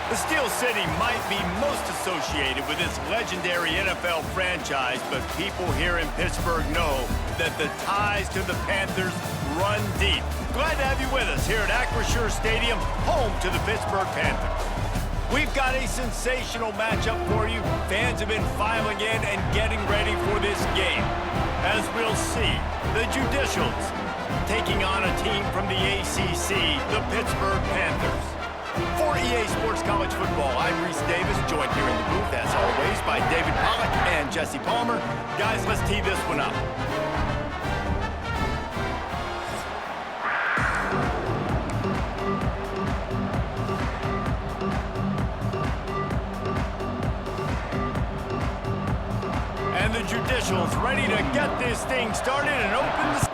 The Steel City might be most associated with this legendary NFL franchise, but people here in Pittsburgh know that the ties to the Panthers run deep. Glad to have you with us here at Acrisure Stadium, home to the Pittsburgh Panthers. We've got a sensational matchup for you. Fans have been filing in and getting ready for this game. As we'll see, the Judicials taking on a team from the ACC, the Pittsburgh Panthers. For EA Sports College Football, I'm Reese Davis, joined here in the booth, as always, by David Pollack and Jesse Palmer. Guys, let's tee this one up. And the Judicials ready to get this thing started and open the...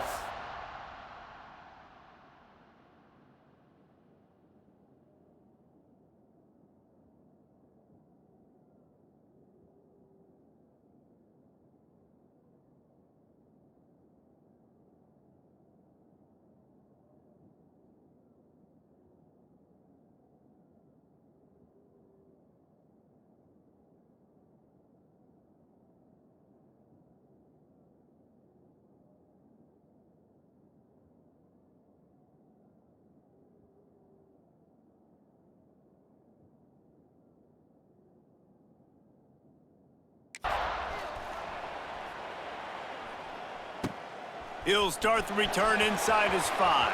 He'll start the return inside his 5.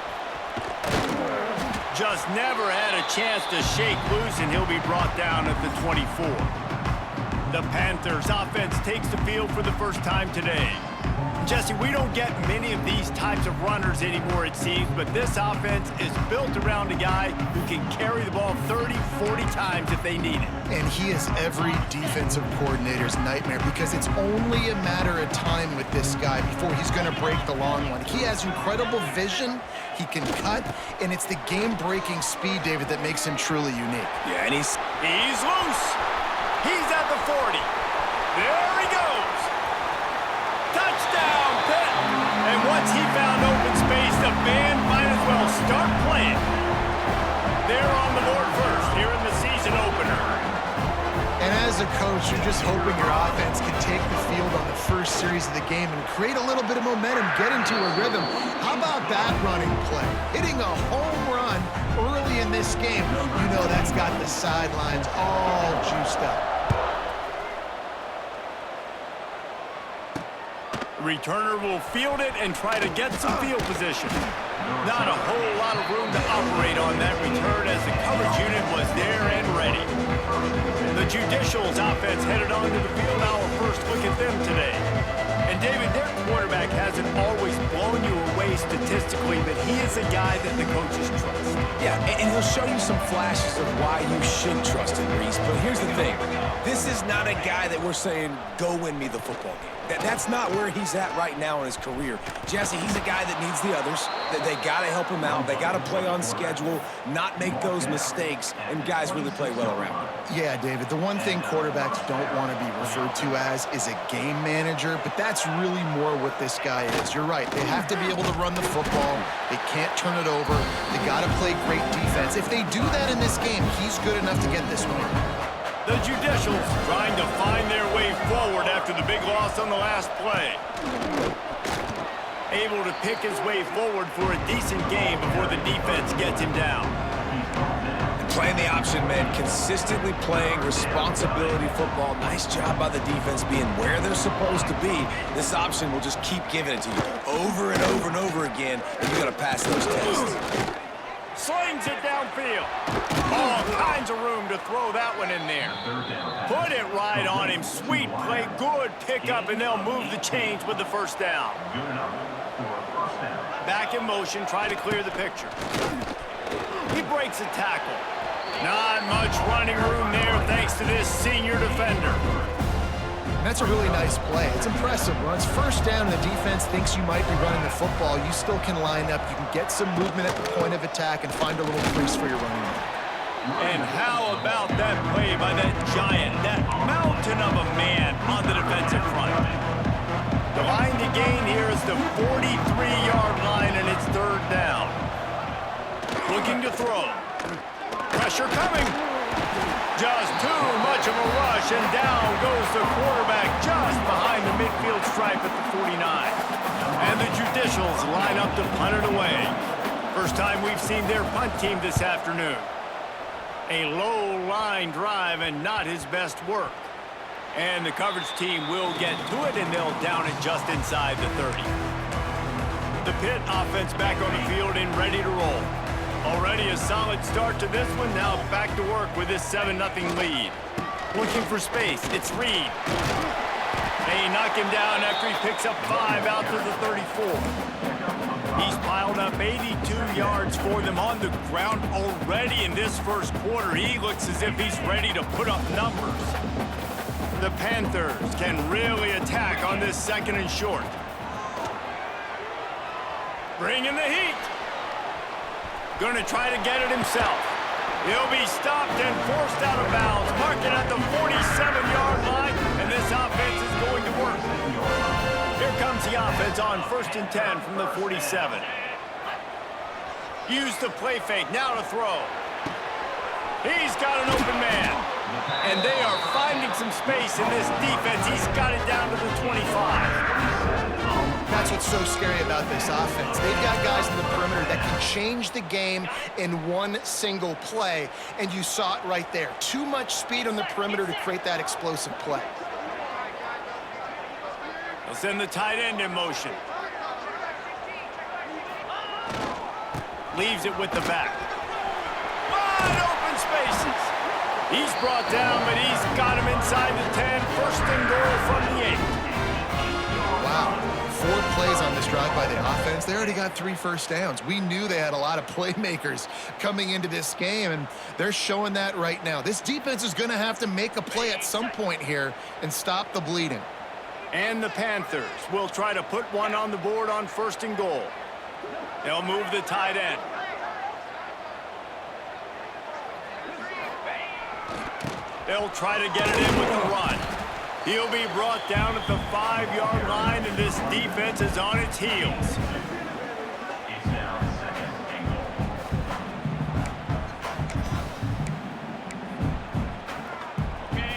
Just never had a chance to shake loose, and he'll be brought down at the 24. The Panthers offense takes the field for the first time today. Jesse, we don't get many of these types of runners anymore, it seems, but this offense is built around a guy who can carry the ball 30, 40 times if they need it. And he is every defensive coordinator's nightmare because it's only a matter of time with this guy before he's going to break the long one. He has incredible vision, he can cut, and it's the game-breaking speed, David, that makes him truly unique. Yeah, and he's loose. He's at the 40. There he goes. Touchdown, Pitt! And once he found open space, the band might as well start playing. They're on the board first here in the season opener. And as a coach, you're just hoping your offense can take the field on the first series of the game and create a little bit of momentum, get into a rhythm. How about that running play? Hitting a home run early in this game. You know that's got the sidelines all juiced up. Returner will field it and try to get some field position. Not a whole lot of room to operate on that return as the coverage unit was there and ready. The Judicials offense headed onto the field. Our first look at them today. And David, their quarterback hasn't always blown you away statistically, but he is a guy that the coaches trust. Yeah, and he'll show you some flashes of why you should trust him, Reese. But here's the thing. This is not a guy that we're saying, go win me the football game. That's not where he's at right now in his career. Jesse, he's a guy that needs the others. That they got to help him out. They got to play on schedule, not make those mistakes, and guys really play well around him. Yeah, David, the one thing quarterbacks don't want to be referred to as is a game manager, but that's really more what this guy is. You're right. They have to be able to run the football. They can't turn it over. They got to play great defense. If they do that in this game, he's good enough to get this win. The Judicials trying to find their way forward after the big loss on the last play. Able to pick his way forward for a decent game before the defense gets him down. And playing the option, man, consistently playing responsibility football. Nice job by the defense being where they're supposed to be. This option will just keep giving it to you over and over and over again, and you got to pass those tests. Slings it downfield. All kinds of room to throw that one in there. Put it right on him. Sweet play, good pickup, and they'll move the chains with the first down. Back in motion, try to clear the picture. He breaks a tackle. Not much running room there thanks to this senior defender. And that's a really nice play. It's impressive. When it's first down and the defense thinks you might be running the football, you still can line up. You can get some movement at the point of attack and find a little crease for your running back. And how about that play by that giant, that mountain of a man on the defensive front? The line to gain here is the 43-yard line, and it's third down. Looking to throw. Pressure coming. Just too much of a rush, and down goes the quarterback just behind the midfield stripe at the 49. And the Judicials line up to punt it away. First time we've seen their punt team this afternoon. A low line drive and not his best work. And the coverage team will get to it, and they'll down it just inside the 30. The Pitt offense back on the field and ready to roll. Already a solid start to this one. Now back to work with this 7-0 lead. Looking for space. It's Reed. They knock him down after he picks up 5 out to the 34. He's piled up 82 yards for them on the ground already in this first quarter. He looks as if he's ready to put up numbers. The Panthers can really attack on this 2nd and short. Bringing the heat. Going to try to get it himself. He'll be stopped and forced out of bounds. Mark it at the 47-yard line, and this offense is going to work. Here comes the offense on 1st and 10 from the 47. Use the play fake, now to throw. He's got an open man. And they are finding some space in this defense. He's got it down to the 25. That's what's so scary about this offense. They've got guys in the perimeter that can change the game in one single play, and you saw it right there. Too much speed on the perimeter to create that explosive play. They'll send the tight end in motion. Leaves it with the back. Wide open spaces. He's brought down, but he's got him inside the 10. 1st and goal from the 8. Wow. 4 plays on this drive by the offense. They already got 3 first downs. We knew they had a lot of playmakers coming into this game, and they're showing that right now. This defense is going to have to make a play at some point here and stop the bleeding. And the Panthers will try to put one on the board on 1st and goal. They'll move the tight end. They'll try to get it in with the run. He'll be brought down at the 5-yard line, and this defense is on its heels.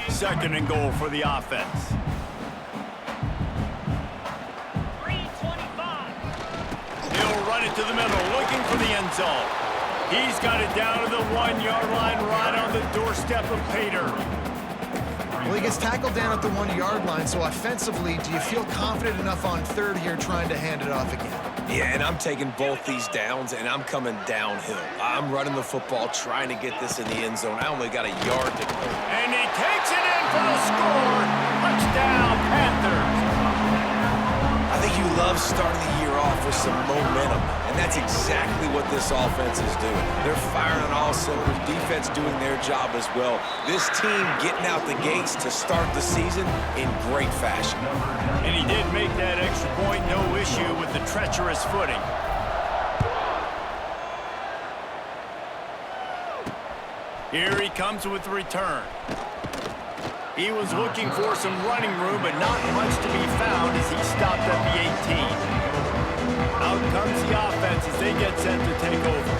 Second and goal for the offense. He'll run it to the middle, looking for the end zone. He's got it down to the 1-yard line, right on the doorstep of Pater. Well, he gets tackled down at the 1-yard line, so offensively, do you feel confident enough on 3rd here trying to hand it off again? Yeah, and I'm taking both these downs, and I'm coming downhill. I'm running the football, trying to get this in the end zone. I only got a yard to go. And he takes it in for the score. Touchdown, Panthers. I think you love starting the year off with some momentum, and that's exactly what this offense is doing. They're firing on all cylinders, defense doing their job as well. This team getting out the gates to start the season in great fashion. And he did make that extra point, no issue with the treacherous footing. Here he comes with the return. He was looking for some running room, but not much to be found as he stopped at the 18. Out comes the offense as they get set to take over.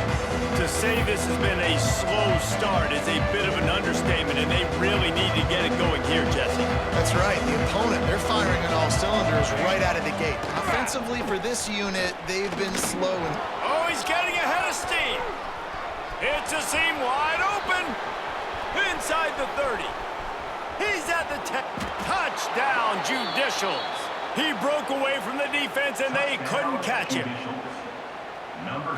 To say this has been a slow start is a bit of an understatement, and they really need to get it going here, Jesse. That's right. The opponent, they're firing on all cylinders right out of the gate. Offensively, for this unit, they've been slow. Oh, he's getting ahead of steam. It's a seam wide open. Inside the 30. He's at the 10. Touchdown, Judicials. He broke away from the defense, and they couldn't catch him.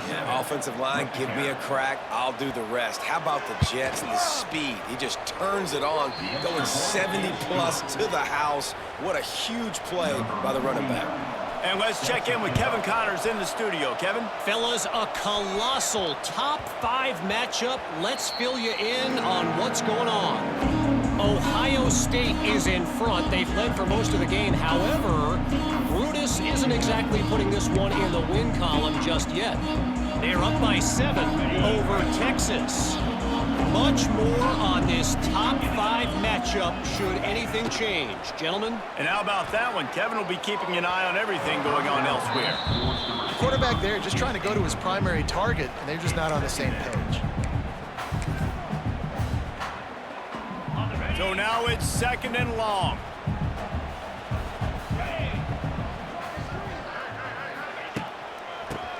Yeah, offensive line, give me a crack. I'll do the rest. How about the Jets and the speed? He just turns it on, going 70-plus to the house. What a huge play by the running back. And let's check in with Kevin Connors in the studio. Kevin? Fellas, a colossal top 5 matchup. Let's fill you in on what's going on. Ohio State is in front. They've led for most of the game. However, Brutus isn't exactly putting this one in the win column just yet. They're up by 7 over Texas. Much more on this top 5 matchup should anything change. Gentlemen? And how about that one? Kevin will be keeping an eye on everything going on elsewhere. Quarterback there just trying to go to his primary target, and they're just not on the same page. So now it's 2nd and long.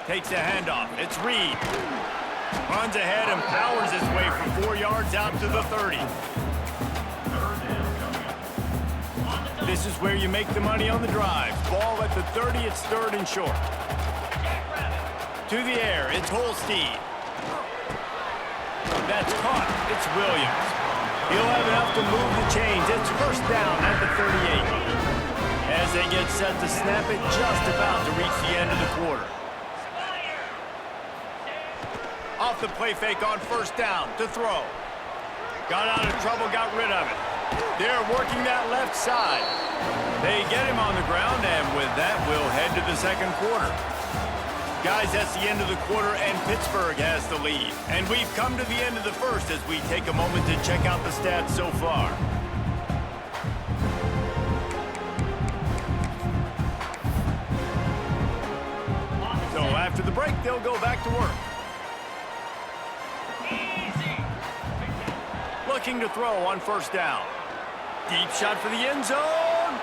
Takes a handoff. It's Reed. Runs ahead and powers his way for 4 yards out to the 30. This is where you make the money on the drive. Ball at the 30, it's 3rd and short. To the air, it's Holstein. That's caught. It's Williams. He'll have enough to move the chains. It's 1st down at the 38. As they get set to snap it, just about to reach the end of the quarter. Off the play fake on 1st down to throw. Got out of trouble, got rid of it. They're working that left side. They get him on the ground, and with that, we'll head to the 2nd quarter. Guys, that's the end of the quarter, and Pittsburgh has the lead. And we've come to the end of the 1st as we take a moment to check out the stats so far. So after the break, they'll go back to work. Looking to throw on 1st down. Deep shot for the end zone.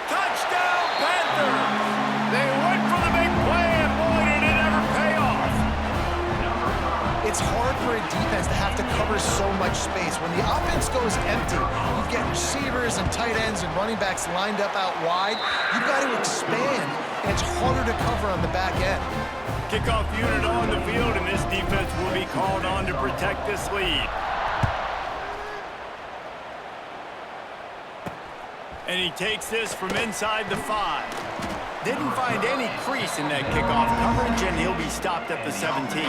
Touchdown, Panthers! They went for the big play, and boy, did it ever pay off. It's hard for a defense to have to cover so much space. When the offense goes empty, you get receivers and tight ends and running backs lined up out wide. You've got to expand, and it's harder to cover on the back end. Kickoff unit on the field, and this defense will be called on to protect this lead. And he takes this from inside the 5. Didn't find any crease in that kickoff coverage, and he'll be stopped at the 17.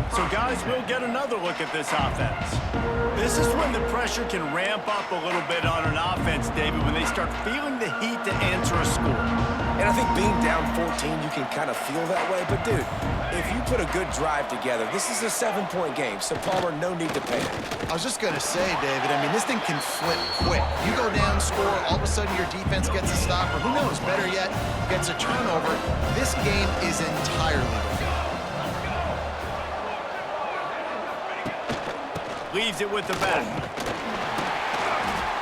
So, guys, we'll get another look at this offense. This is when the pressure can ramp up a little bit on an offense, David, when they start feeling the heat to answer a score. And I think being down 14, you can kind of feel that way. But, dude, if you put a good drive together, this is a 7-point game. So, Palmer, no need to panic. I was just going to say, David, I mean, this thing can flip quick. You go down, score, all of a sudden your defense gets a stop, or who knows, better yet, gets a turnover. This game is entirely different. Leaves it with the back.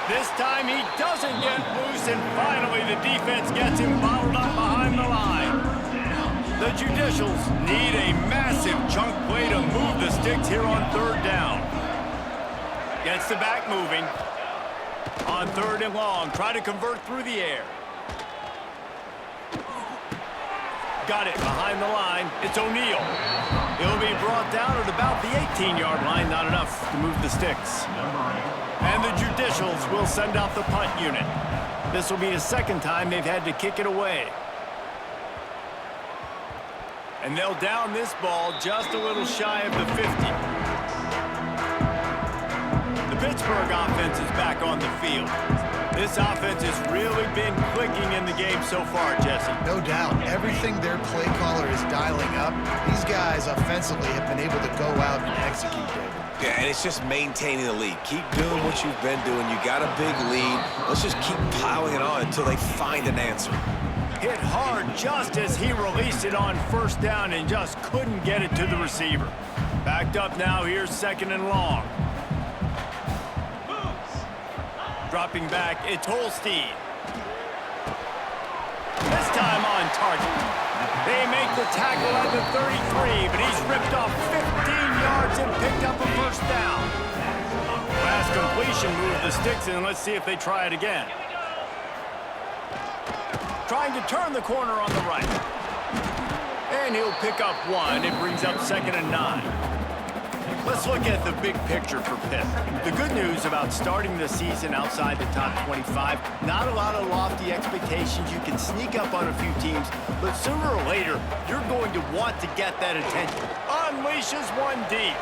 This time he doesn't get loose, and finally the defense gets him bottled up behind the line. The Judicials need a massive chunk play to move the sticks here on 3rd down. Gets the back moving. On 3rd and long, try to convert through the air. Got it behind the line. It's O'Neal. He'll be brought down at about the 18-yard line. Not enough to move the sticks. And the Judicials will send out the punt unit. This will be the 2nd time they've had to kick it away. And they'll down this ball just a little shy of the 50. The Pittsburgh offense is back on the field. This offense has really been clicking in the game so far, Jesse. No doubt. Everything their play caller is dialing up, these guys offensively have been able to go out and execute, David. Yeah, and it's just maintaining the lead. Keep doing what you've been doing. You got a big lead. Let's just keep piling it on until they find an answer. Hit hard just as he released it on 1st down and just couldn't get it to the receiver. Backed up now, here's 2nd and long. Dropping back, it's Holstein. This time on target. They make the tackle at the 33, but he's ripped off 15 yards and picked up a 1st down. Last completion moved the sticks, and let's see if they try it again. Trying to turn the corner on the right. And he'll pick up 1. It brings up 2nd and 9. Let's look at the big picture for Pitt. The good news about starting the season outside the top 25, not a lot of lofty expectations. You can sneak up on a few teams, but sooner or later, you're going to want to get that attention. Unleashes 1 deep.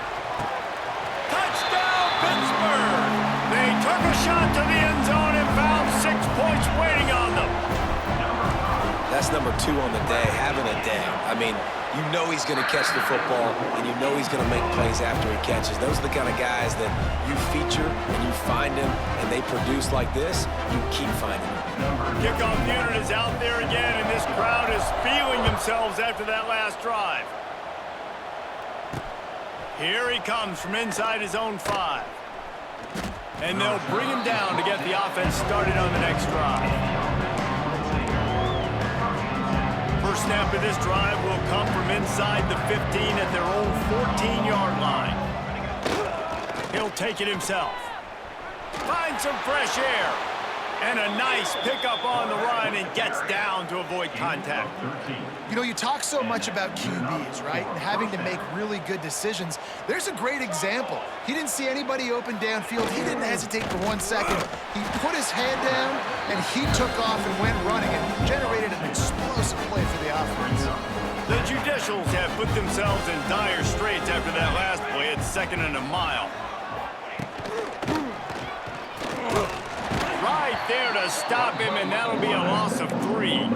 Touchdown, Pittsburgh! They took a shot to the end zone and found 6 points waiting on them. That's number 2 on the day, having a day. I mean, you know he's going to catch the football, and you know he's going to make plays after he catches. Those are the kind of guys that you feature and you find them, and they produce like this, you keep finding them. Kickoff unit is out there again, and this crowd is feeling themselves after that last drive. Here he comes from inside his own 5. And they'll bring him down to get the offense started on the next drive. First snap of this drive will come from inside the 15 at their own 14-yard line. He'll take it himself. Find some fresh air. And a nice pickup on the run and gets down to avoid contact. You know, you talk so much about QBs, right? And having to make really good decisions. There's a great example. He didn't see anybody open downfield. He didn't hesitate for 1 second. He put his head down, and he took off and went running and generated an explosive play for the offense. The Judicials have put themselves in dire straits after that last play at 2nd and a mile. Right there to stop him, and that'll be a loss of 3.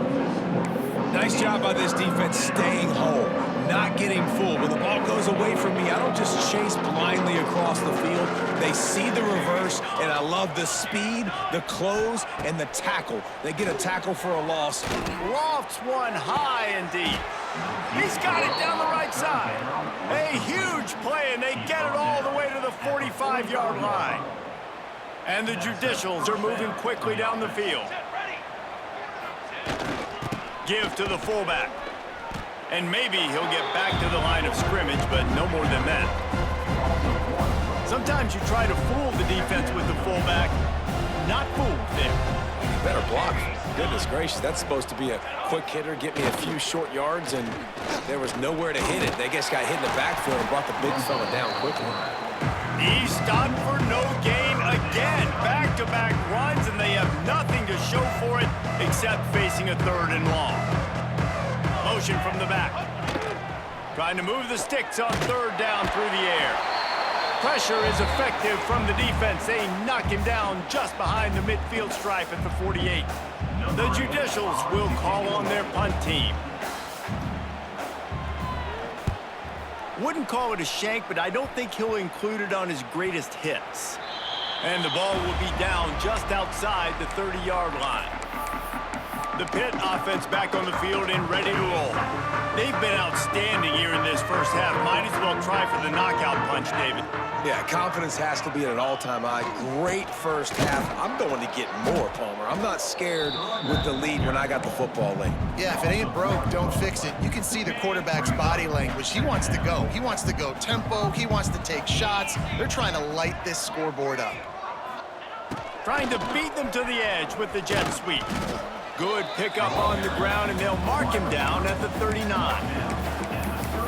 Nice job by this defense staying home, not getting fooled. When the ball goes away from me, I don't just chase blindly across the field. They see the reverse, and I love the speed, the close, and the tackle. They get a tackle for a loss. Lofts one high and deep. He's got it down the right side. A huge play, and they get it all the way to the 45-yard line. And the Judicials are moving quickly down the field. Give to the fullback. And maybe he'll get back to the line of scrimmage, but no more than that. Sometimes you try to fool the defense with the fullback. Not fooled there. You better block. Goodness gracious, that's supposed to be a quick hitter, get me a few short yards, and there was nowhere to hit it. They just got hit in the backfield and brought the big fella down quickly. He stopped for no gain again. Back-to-back runs, and they have nothing to show for it except facing a 3rd and long. Motion from the back. Trying to move the sticks on 3rd down through the air. Pressure is effective from the defense. They knock him down just behind the midfield stripe at the 48. The Judicials will call on their punt team. Wouldn't call it a shank, but I don't think he'll include it on his greatest hits. And the ball will be down just outside the 30-yard line. The Pitt offense back on the field and ready to roll. They've been outstanding here in this first half. Might as well try for the knockout punch, David. Yeah, confidence has to be at an all-time high. Great first half. I'm going to get more, Palmer. I'm not scared with the lead when I got the football late. Yeah, if it ain't broke, don't fix it. You can see the quarterback's body language. He wants to go. He wants to go tempo. He wants to take shots. They're trying to light this scoreboard up. Trying to beat them to the edge with the jet sweep. Good pickup on the ground, and they'll mark him down at the 39.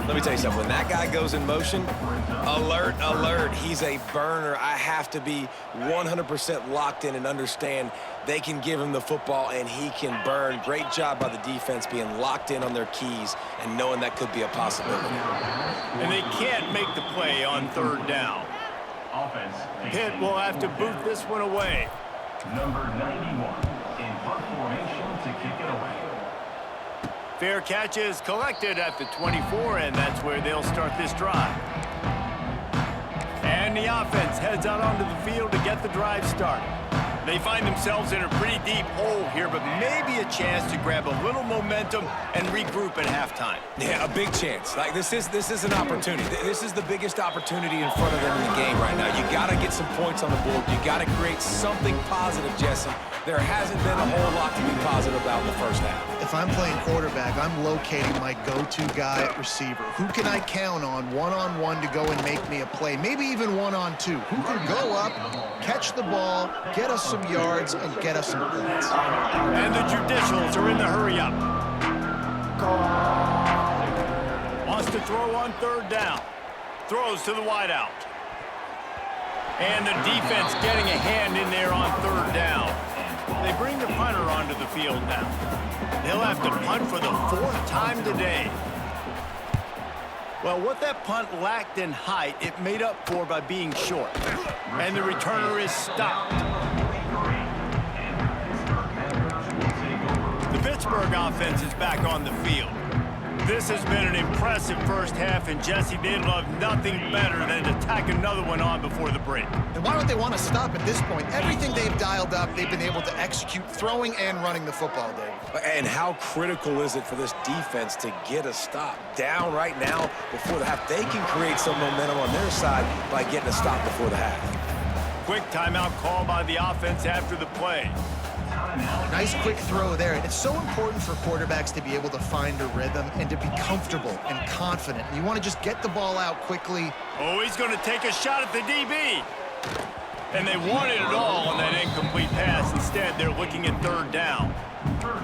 Let me tell you something. When that guy goes in motion, alert, alert. He's a burner. I have to be 100% locked in and understand they can give him the football and he can burn. Great job by the defense being locked in on their keys and knowing that could be a possibility. And they can't make the play on 3rd down. Pitt will have to boot this one away. Number 91 in punt formation to kick it away. Fair catch is collected at the 24, and that's where they'll start this drive. And the offense heads out onto the field to get the drive started. They find themselves in a pretty deep hole here, but maybe a chance to grab a little momentum and regroup at halftime. Yeah, a big chance. Like this is an opportunity. This is the biggest opportunity in front of them in the game right now. You got to get some points on the board. You got to create something positive, Jesse. There hasn't been a whole lot to be positive about in the first half. If I'm playing quarterback, I'm locating my go-to guy at receiver. Who can I count on one-on-one to go and make me a play? Maybe even one-on-two. Who can go up, catch the ball, get us some yards, and get us some points? And the Judicials are in the hurry-up. Wants to throw on 3rd down. Throws to the wideout. And the defense getting a hand in there on 3rd down. They bring the punter onto the field now. They'll have to punt for the 4th time today. Well, what that punt lacked in height, it made up for by being short. And the returner is stopped. The Pittsburgh offense is back on the field. This has been an impressive first half, and Jesse, they'd love nothing better than to tack another one on before the break. And why don't they want to stop at this point? Everything they've dialed up, they've been able to execute throwing and running the football, Dave. And how critical is it for this defense to get a stop down right now before the half? They can create some momentum on their side by getting a stop before the half. quick timeout call by the offense after the play. Nice quick throw there. And it's so important for quarterbacks to be able to find a rhythm and to be comfortable and confident. You want to just get the ball out quickly. Oh, he's going to take a shot at the DB. And they wanted it all on that incomplete pass. Instead, they're looking at third down.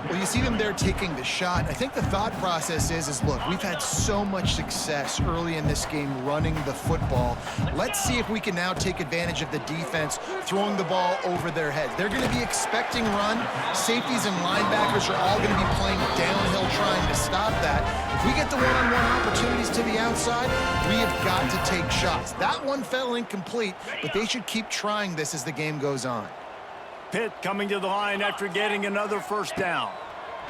Well, you see them there taking the shot. I think the thought process is look, we've had so much success early in this game running the football. Let's see if we can now take advantage of the defense throwing the ball over their heads. They're going to be expecting run. Safeties and linebackers are all going to be playing downhill trying to stop that. If we get the one-on-one opportunities to the outside, we have got to take shots. That one fell incomplete, but they should keep trying this as the game goes on. Pitt coming to the line after getting another first down.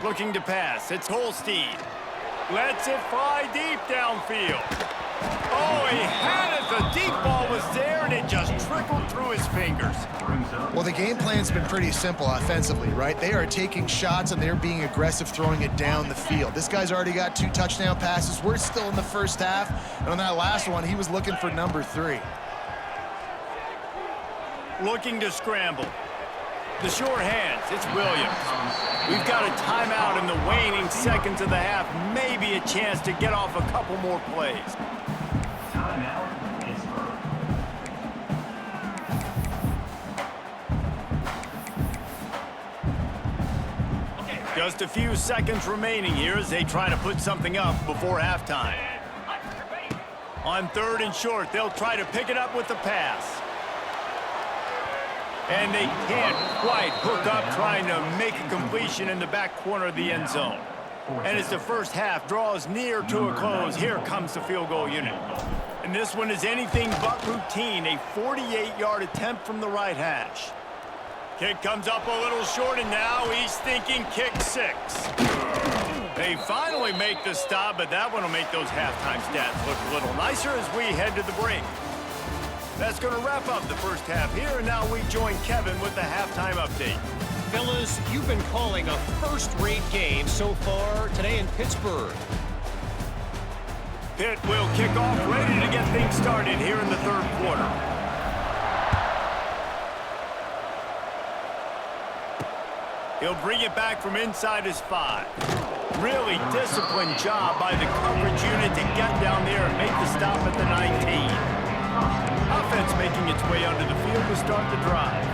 Looking to pass. It's Holstein. Lets it fly deep downfield. Oh, he had it. The deep ball was there, and it just trickled through his fingers. Well, the game plan's been pretty simple offensively, right? They are taking shots, and they're being aggressive throwing it down the field. This guy's already got 2 touchdown passes. We're still in the first half, and on that last one, he was looking for number 3. Looking to scramble. The short hands, it's Williams. We've got a timeout in the waning seconds of the half. Maybe a chance to get off a couple more plays. Timeout, Pittsburgh. Just a few seconds remaining here as they try to put something up before halftime. On third and short, they'll try to pick it up with the pass. And they can't quite hook up trying to make a completion in the back corner of the end zone. And as the first half draws near to a close, here comes the field goal unit. And this one is anything but routine, a 48-yard attempt from the right hash. Kick comes up a little short, and now he's thinking kick 6. They finally make the stop, but that one will make those halftime stats look a little nicer as we head to the break. That's going to wrap up the first half here, and now we join Kevin with the halftime update. Fellas, you've been calling a first-rate game so far today in Pittsburgh. Pitt will kick off, ready to get things started here in the third quarter. He'll bring it back from inside his 5. Really disciplined job by the coverage unit to get down there and make the stop at the 19. Offense making its way onto the field to start the drive.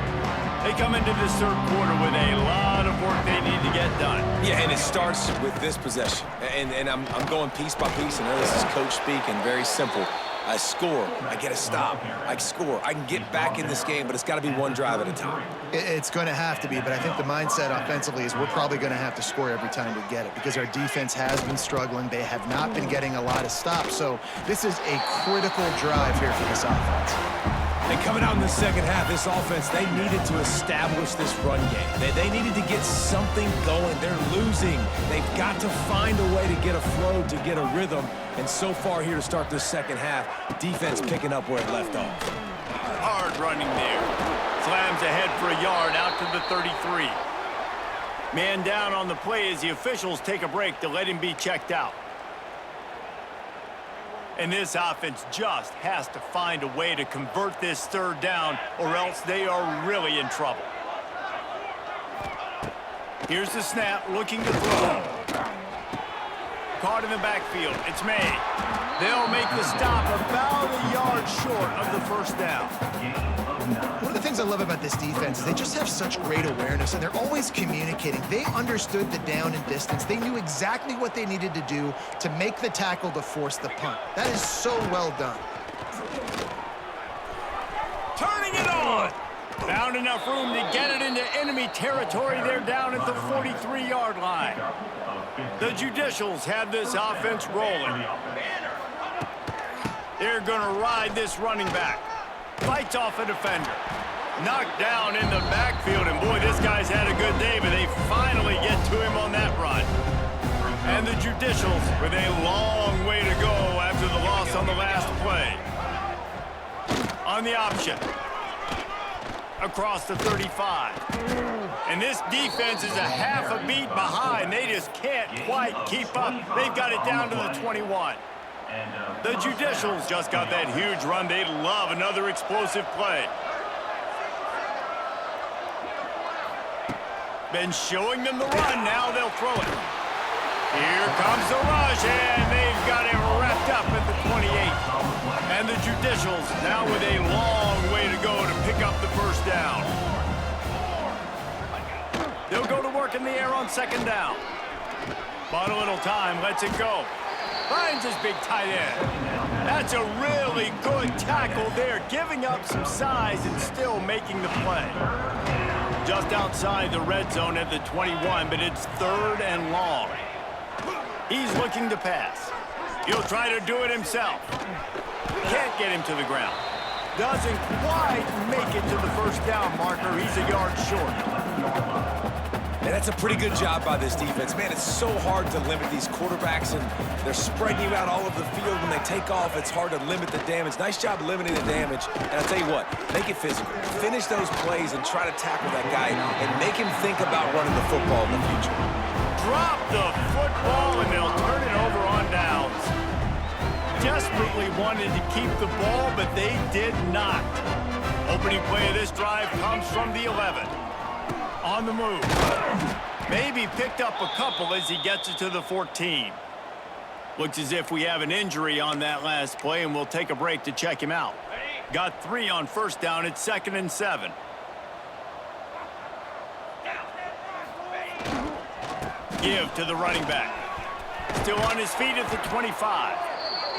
They come into this third quarter with a lot of work they need to get done. Yeah, and it starts with this possession. And I'm going piece by piece. I know this is coach speaking, very simple. I score, I get a stop, I score. I can get back in this game, but it's got to be one drive at a time. It's going to have to be, but I think the mindset offensively is we're probably going to have to score every time we get it because our defense has been struggling. They have not been getting a lot of stops, so this is a critical drive here for this offense. And coming out in the second half, this offense, they needed to establish this run game. They needed to get something going. They're losing. They've got to find a way to get a flow, to get a rhythm. And so far here to start this second half, defense picking up where it left off. Hard running there. Slams ahead for a yard out to the 33. Man down on the play as the officials take a break to let him be checked out. And this offense just has to find a way to convert this third down or else they are really in trouble. Here's the snap, looking to throw. Caught in the backfield, it's May. They'll make the stop about a yard short of the first down. One of the things I love about this defense is they just have such great awareness, and they're always communicating. They understood the down and distance. They knew exactly what they needed to do to make the tackle to force the punt. That is so well done. Turning it on. Found enough room to get it into enemy territory. They're down at the 43-yard line. The Judicials have this offense rolling. They're going to ride this running back. Fights off a defender. Knocked down in the backfield, and boy, this guy's had a good day, but they finally get to him on that run. And the Judicials with a long way to go after the loss on the last play. On the option. Across the 35. And this defense is a half a beat behind. They just can't quite keep up. They've got it down to the 21. The Judicials just got that huge run. They'd love another explosive play. Been showing them the run. Now they'll throw it. Here comes the rush, and they've got it wrapped up at the 28. And the Judicials now with a long way to go to pick up the first down. They'll go to work in the air on second down. Bought a little time, lets it go. Finds his big tight end. That's a really good tackle there, giving up some size and still making the play. Just outside the red zone at the 21, but it's 3rd and long. He's looking to pass. He'll try to do it himself. Can't get him to the ground. Doesn't quite make it to the first down marker. He's a yard short. And that's a pretty good job by this defense. Man, it's so hard to limit these quarterbacks, and they're spreading you out all over the field. When they take off, it's hard to limit the damage. Nice job limiting the damage. And I'll tell you what, make it physical. Finish those plays and try to tackle that guy and make him think about running the football in the future. Drop the football, and they'll turn it over on downs. Desperately wanted to keep the ball, but they did not. Opening play of this drive comes from the 11. On the move. Maybe picked up a couple as he gets it to the 14. Looks as if we have an injury on that last play, and we'll take a break to check him out. Got 3 on first down. It's 2nd and 7. Give to the running back. Still on his feet at the 25.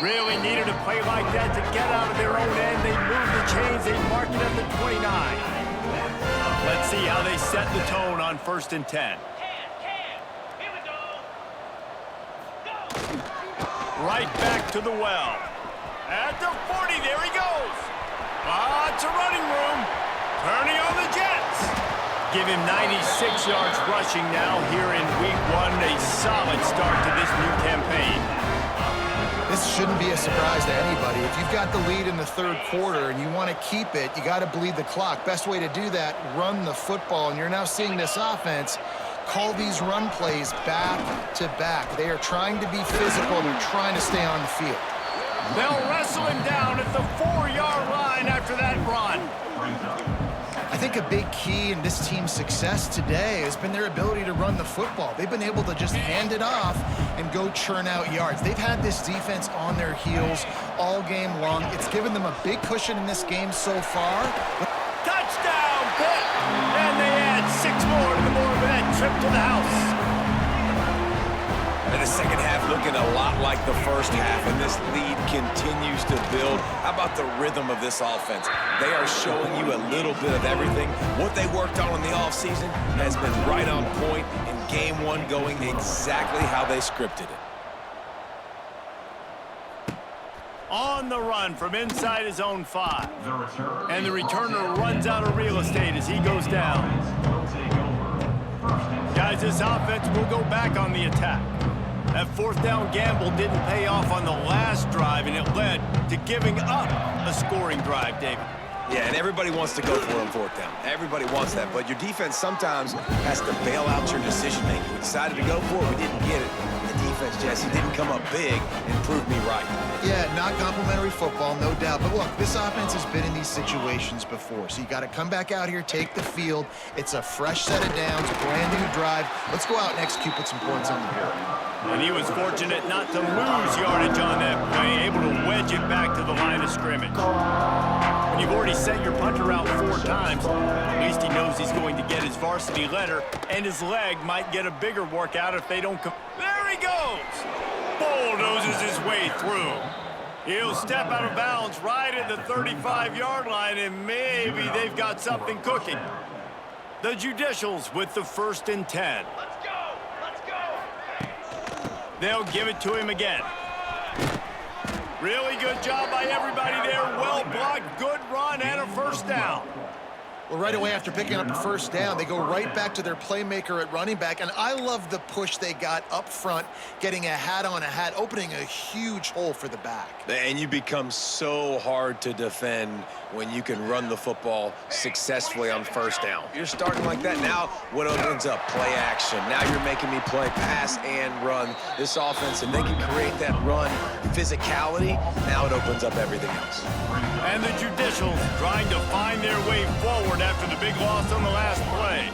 Really needed a play like that to get out of their own end. They move the chains. They mark it at the 29. Let's see how they set the tone on 1st and 10. Right back to the well. At the 40, there he goes. Lots of running room. Turning on the Jets. Give him 96 yards rushing now here in week 1. A solid start to this new campaign. This shouldn't be a surprise to anybody. If you've got the lead in the 3rd quarter and you want to keep it, you got to bleed the clock. Best way to do that, run the football. And you're now seeing this offense call these run plays back to back. They are trying to be physical. They're trying to stay on the field. They'll wrestle him down at the 4-yard line after that run. I think a big key in this team's success today has been their ability to run the football. They've been able to just hand it off and go churn out yards. They've had this defense on their heels all game long. It's given them a big cushion in this game so far. Touchdown, Pitt! And they add 6 more to the board with that trip to the house. And the second half looking a lot like the first half, and this lead continues to build. How about the rhythm of this offense? They are showing you a little bit of everything. What they worked on in the offseason has been right on point, and game 1 going exactly how they scripted it. On the run from inside his own 5. And the returner runs out of real estate as he goes down. Guys, this offense will go back on the attack. That 4th down gamble didn't pay off on the last drive, and it led to giving up a scoring drive, David. Yeah, and everybody wants to go for it on 4th down. Everybody wants that, but your defense sometimes has to bail out your decision-making. We decided to go for it. We didn't get it. The defense, Jesse, didn't come up big and prove me right. Yeah, not complimentary football, no doubt. But look, this offense has been in these situations before. So you got to come back out here, take the field. It's a fresh set of downs, brand new drive. Let's go out and execute with some points on the board. And he was fortunate not to lose yardage on that play, able to wedge it back to the line of scrimmage. When you've already sent your punter out 4 times, at least he knows he's going to get his varsity letter, and his leg might get a bigger workout if they don't come. There he goes! Bulldozes his way through. He'll step out of bounds right at the 35-yard line, and maybe they've got something cooking. The Judicials with the 1st and 10. They'll give it to him again. Really good job by everybody there. Well blocked, good run, and a first down. Well, right away after picking up a first down, they go right back to their playmaker at running back. And I love the push they got up front, getting a hat on a hat, opening a huge hole for the back. And you become so hard to defend when you can run the football successfully on first down. You're starting like that. Now what opens up? Play action. Now you're making me play pass and run. This offense, and they can create that run physicality. Now it opens up everything else. And the Judicials trying to find their way forward after the big loss on the last play.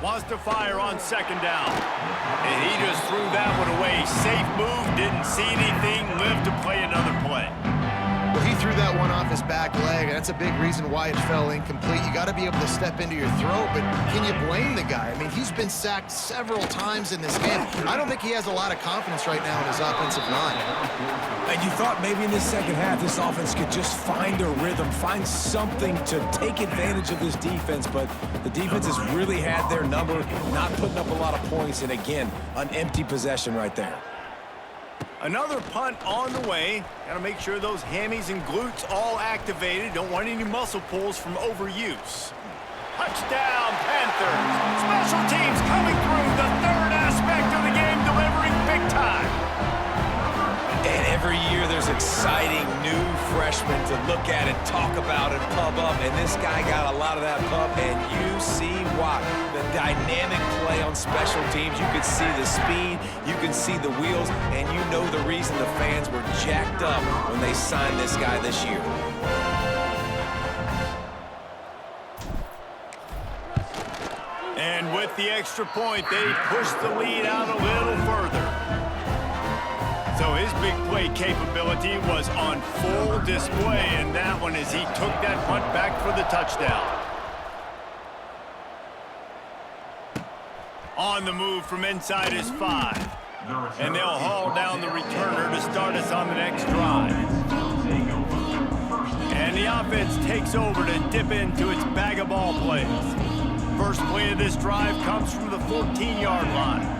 Wants to fire on second down. And he just threw that one away. Safe move, didn't see anything, lived to play another play. Well, he threw that one off his back leg, and that's a big reason why it fell incomplete. You got to be able to step into your throw, but can you blame the guy? I mean, he's been sacked several times in this game. I don't think he has a lot of confidence right now in his offensive line. And you thought maybe in this second half this offense could just find a rhythm, find something to take advantage of this defense, but the defense has really had their number, not putting up a lot of points, and again, an empty possession right there. Another punt on the way. Got to make sure those hammies and glutes all activated. Don't want any muscle pulls from overuse. Touchdown, Panthers. Special teams coming through. The third aspect of the game, delivering big time. And every year there's exciting new freshmen to look at and talk about and pub up, and this guy got a lot of that pub, and you see why. The dynamic play on special teams, you can see the speed, you can see the wheels, and you know the reason the fans were jacked up when they signed this guy this year. And with the extra point, they push the lead out a little further. So his big play capability was on full display, and that one as he took that punt back for the touchdown. On the move from inside his 5. And they'll haul down the returner to start us on the next drive. And the offense takes over to dip into its bag of ball plays. First play of this drive comes from the 14-yard line.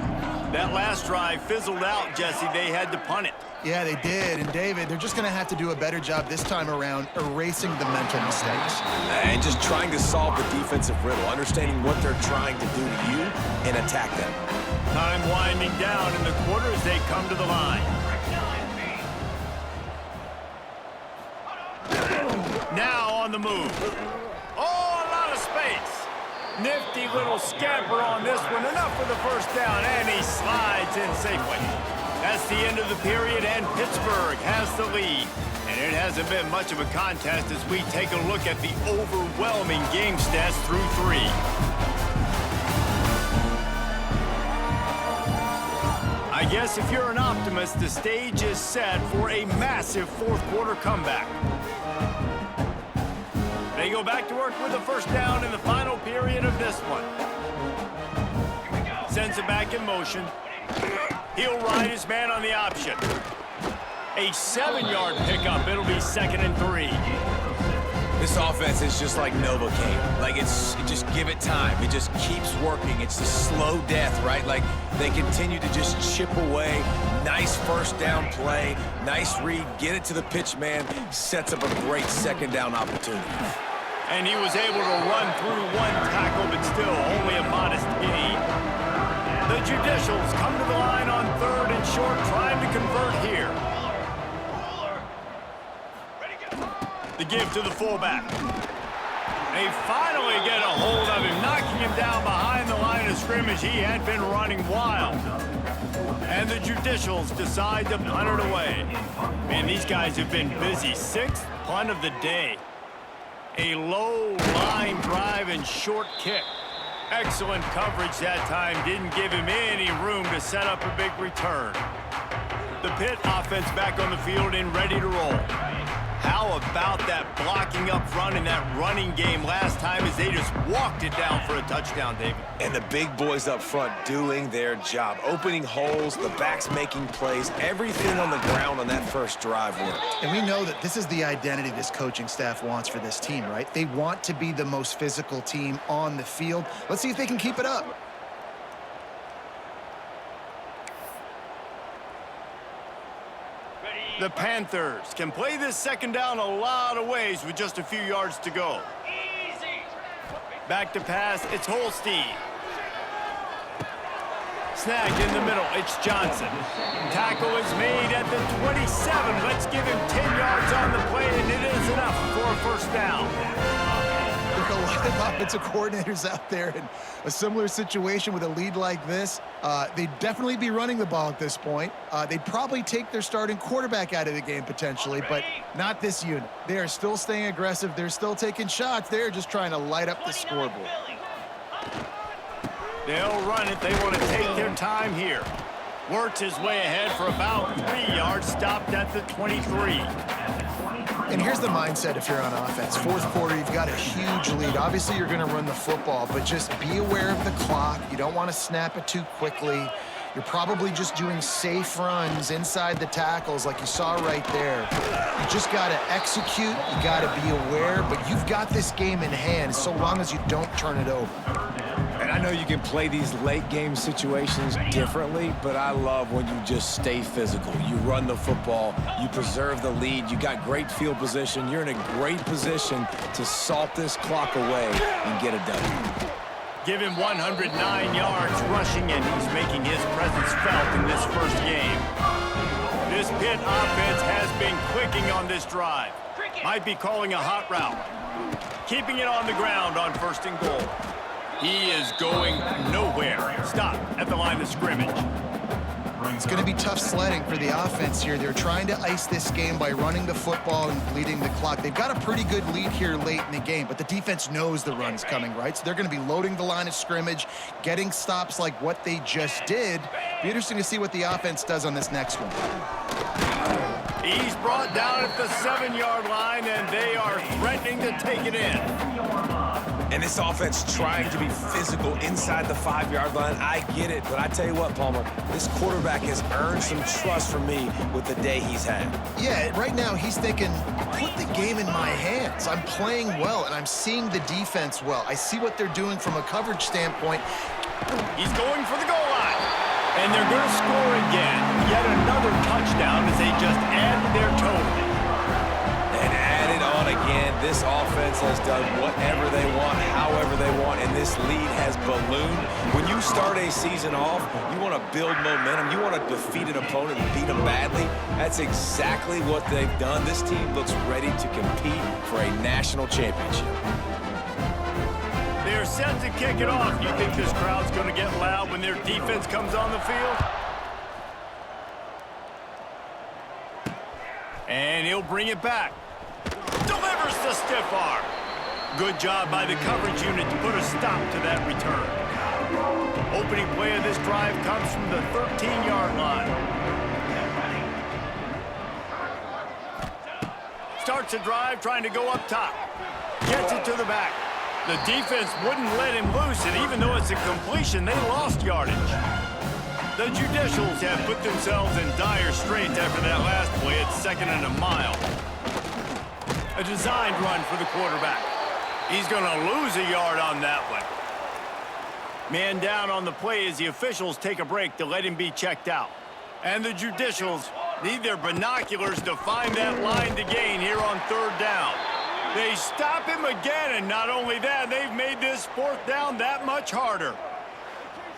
That last drive fizzled out, Jesse. They had to punt it. Yeah, they did. And, David, they're just going to have to do a better job this time around erasing the mental mistakes. And just trying to solve the defensive riddle, understanding what they're trying to do to you and attack them. Time winding down in the quarter as they come to the line. Now on the move. Oh, a lot of space. Nifty little scamper on this one. Enough for the first down, and he slides in safely. That's the end of the period, and Pittsburgh has the lead. And it hasn't been much of a contest as we take a look at the overwhelming game stats through 3. I guess if you're an optimist, the stage is set for a massive fourth quarter comeback. They go back to work with a first down in the final period of this one. Sends it back in motion. He'll ride his man on the option. A 7-yard pickup. It'll be 2nd and 3. This offense is just like Novocaine. Like, just give it time. It just keeps working. It's a slow death, right? Like, they continue to just chip away. Nice first down play. Nice read. Get it to the pitch man. Sets up a great second down opportunity. And he was able to run through one tackle, but still only a modest gain. The Judicials come to the line on 3rd and short, trying to convert here. The give to the fullback. They finally get a hold of him, knocking him down behind the line of scrimmage. He had been running wild. And the Judicials decide to punt it away. Man, these guys have been busy. 6th punt of the day. A low line drive and short kick. Excellent coverage that time. Didn't give him any room to set up a big return. The Pitt offense back on the field and ready to roll. How about that blocking up front in that running game last time as they just walked it down for a touchdown, David? And the big boys up front doing their job. Opening holes, the backs making plays, everything on the ground on that first drive worked. And we know that this is the identity this coaching staff wants for this team, right? They want to be the most physical team on the field. Let's see if they can keep it up. The Panthers can play this second down a lot of ways with just a few yards to go. Back to pass, it's Holstein. Snagged in the middle, it's Johnson. Tackle is made at the 27. Let's give him 10 yards on the play, and it is enough for a first down. There are a lot of offensive coordinators out there in a similar situation with a lead like this. They'd definitely be running the ball at this point. They'd probably take their starting quarterback out of the game potentially, but not this unit. They are still staying aggressive. They're still taking shots. They're just trying to light up the scoreboard. They'll run it. They want to take their time here. Works his way ahead for about 3 yards, stopped at the 23. And here's the mindset if you're on offense. Fourth quarter, you've got a huge lead. Obviously, you're going to run the football, but just be aware of the clock. You don't want to snap it too quickly. You're probably just doing safe runs inside the tackles like you saw right there. You just got to execute. You got to be aware, but you've got this game in hand so long as you don't turn it over. And I know you can play these late-game situations differently, but I love when you just stay physical. You run the football, you preserve the lead, you got great field position, you're in a great position to salt this clock away and get it done. Give him 109 yards rushing, and he's making his presence felt in this first game. This Pitt offense has been clicking on this drive. Might be calling a hot route. Keeping it on the ground on 1st and goal. He is going nowhere. Stop at the line of scrimmage. It's going to be tough sledding for the offense here. They're trying to ice this game by running the football and bleeding the clock. They've got a pretty good lead here late in the game, but the defense knows the run's coming, right? So they're going to be loading the line of scrimmage, getting stops like what they just did. Be interesting to see what the offense does on this next one. He's brought down at the 7-yard line, and they are threatening to take it in. And this offense trying to be physical inside the 5-yard line. I get it, but I tell you what, Palmer, this quarterback has earned some trust from me with the day he's had. Yeah, right now he's thinking, put the game in my hands. I'm playing well, and I'm seeing the defense well. I see what they're doing from a coverage standpoint. He's going for the goal line. And they're going to score again. Yet another touchdown as they just add their total. And add it on again. This offense has done whatever they want, however they want, and this lead has ballooned. When you start a season off, you want to build momentum. You want to defeat an opponent and beat them badly. That's exactly what they've done. This team looks ready to compete for a national championship. They're set to kick it off. You think this crowd's going to get loud when their defense comes on the field? And he'll bring it back. Delivers the stiff arm. Good job by the coverage unit to put a stop to that return. Opening play of this drive comes from the 13-yard line. Starts a drive trying to go up top. Gets it to the back. The defense wouldn't let him loose, and even though it's a completion, they lost yardage. The Judicials have put themselves in dire straits after that last play at 2nd and a mile. A designed run for the quarterback. He's going to lose a yard on that one. Man down on the play as the officials take a break to let him be checked out. And the Judicials need their binoculars to find that line to gain here on 3rd down. They stop him again, and not only that, they've made this 4th down that much harder.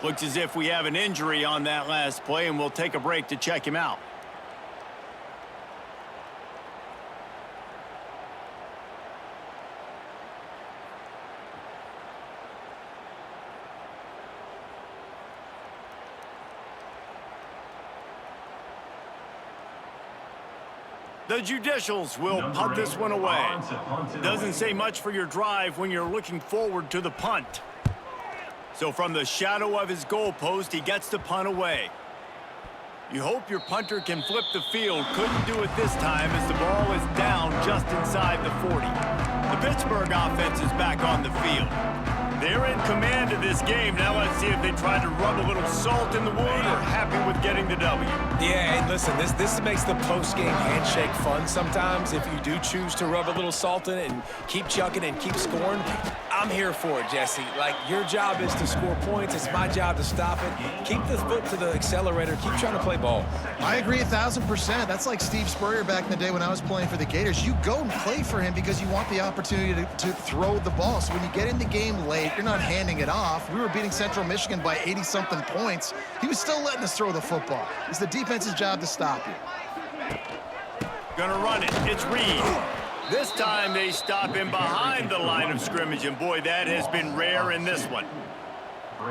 Looks as if we have an injury on that last play, and we'll take a break to check him out. The Judicials will punt this one away. Doesn't say much for your drive when you're looking forward to the punt. So from the shadow of his goalpost, he gets the punt away. You hope your punter can flip the field. Couldn't do it this time as the ball is down just inside the 40. The Pittsburgh offense is back on the field. They're in command of this game. Now let's see if they try to rub a little salt in the wound or happy with getting the W. Yeah, and listen, this makes the post-game handshake fun sometimes. If you do choose to rub a little salt in it and keep chucking and keep scoring, I'm here for it, Jesse. Like, your job is to score points. It's my job to stop it. Keep the foot to the accelerator. Keep trying to play ball. I agree 1,000%. That's like Steve Spurrier back in the day when I was playing for the Gators. You go and play for him because you want the opportunity to throw the ball. So when you get in the game late, you're not handing it off. We were beating Central Michigan by 80-something points. He was still letting us throw the football. It's the defense's job to stop you. Gonna run it. It's Reed. This time they stop him behind the line of scrimmage, and boy, that has been rare in this one.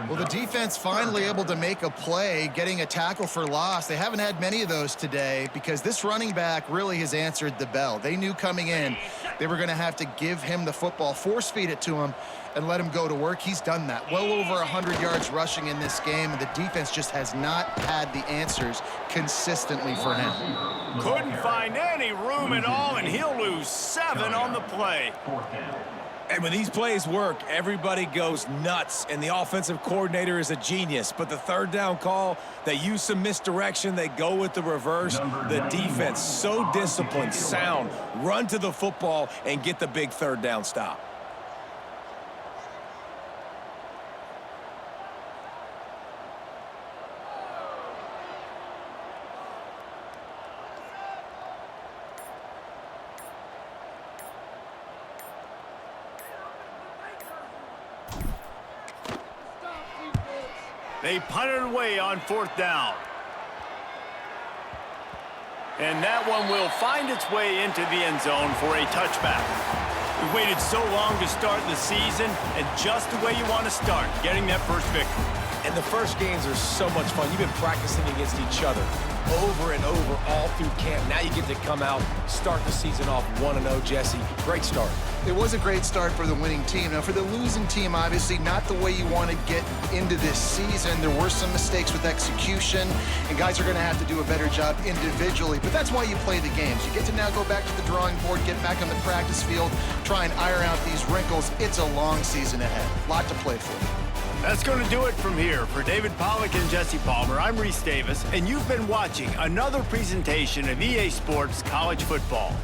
Well, the defense finally able to make a play, getting a tackle for loss. They haven't had many of those today because this running back really has answered the bell. They knew coming in they were going to have to give him the football, force feed it to him, and let him go to work. He's done that. Well over 100 yards rushing in this game, and the defense just has not had the answers consistently for him. Couldn't find any room at all, and he'll lose 7 on the play. And when these plays work, everybody goes nuts, and the offensive coordinator is a genius. But the third down call, they use some misdirection. They go with the reverse. The defense, so disciplined, sound, run to the football and get the big third down stop. They punted away on 4th down. And that one will find its way into the end zone for a touchback. We waited so long to start the season, and just the way you want to start, getting that first victory. And the first games are so much fun. You've been practicing against each other over and over all through camp. Now you get to come out, start the season off 1-0, Jesse. Great start. It was a great start for the winning team. Now, for the losing team, obviously not the way you want to get into this season. There were some mistakes with execution, and guys are going to have to do a better job individually. But that's why you play the games. You get to now go back to the drawing board, get back on the practice field, try and iron out these wrinkles. It's a long season ahead. A lot to play for. That's going to do it from here. For David Pollack and Jesse Palmer, I'm Reese Davis, and you've been watching another presentation of EA Sports College Football.